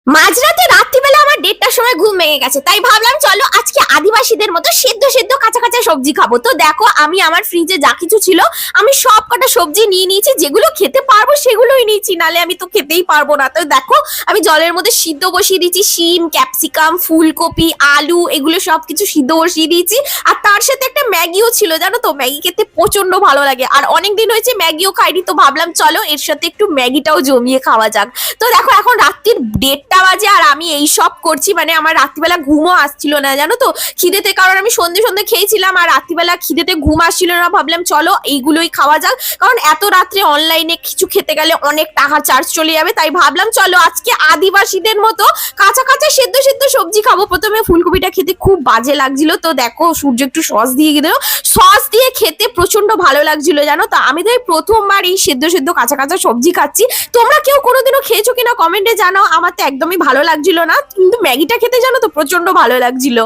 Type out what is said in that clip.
মাঝরাতে রাত্রিবেলা আমার 1:30টার সময় ঘুম ভেঙে গেছে, তাই ভাবলাম চলো আজকে আদিবাসীদের মতো সেদ্ধ সেদ্ধ কাঁচা কাঁচা সবজি খাবো। তো দেখো আমি আমার ফ্রিজে যা কিছু ছিল আমি সব কটা সবজি নিয়ে নিয়েছি, যেগুলো খেতে পারবো সেগুলোই নিয়েছি, নালে আমি তো খেতেই পারবো না। তো দেখো আমি জলের মধ্যে সিদ্ধ বসিয়ে দিয়েছি শিম, ক্যাপসিকাম, ফুলকপি, আলু, এগুলো সবকিছু সিদ্ধ বসিয়ে দিয়েছি। আর তার সাথে একটা ম্যাগিও ছিল, জানো তো ম্যাগি খেতে প্রচন্ড ভালো লাগে, আর অনেকদিন হয়েছে ম্যাগিও খাইনি, তো ভাবলাম চলো এর সাথে একটু ম্যাগিটাও জমিয়ে খাওয়া যাক। তো দেখো এখন রাত্রির 1:30টা বাজে আর আমি এই সব করছি, মানে আমার রাত্রিবেলা ঘুমও আসছিল না, জানো তো খিদেতে, কারণ আমি সন্ধে সন্ধে খেয়েছিলাম আর রাত্রিবেলা খিদেতে ঘুম আসছিল না। ভাবলাম চলো এইগুলোই খাওয়া যাক, কারণ এত রাত্রে অনলাইনে কিছু খেতে গেলে অনেক টাকা চার্জ চলে যাবে, তাই ভাবলাম চলো আজকে আদিবাসীদের মতো কাঁচা কাঁচা সেদ্ধ সেদ্ধ সবজি খাবো। প্রথমে ফুলকপিটা খেতে খুব বাজে লাগছিল, তো দেখো সূর্য একটু সস দিয়ে দিল, সস দিয়ে খেতে প্রচন্ড ভালো লাগছিল, জানো তো আমি তাই প্রথমবার এই সেদ্ধ সেদ্ধ কাঁচা কাঁচা সবজি খাচ্ছি। তোমরা কেউ কোনোদিনও খেয়েছো কিনা কমেন্টে জানাও। আমার তো একদমই ভালো লাগছিল না, কিন্তু ম্যাগিটা খেতে জানো তো প্রচন্ড ভালো লাগছিল।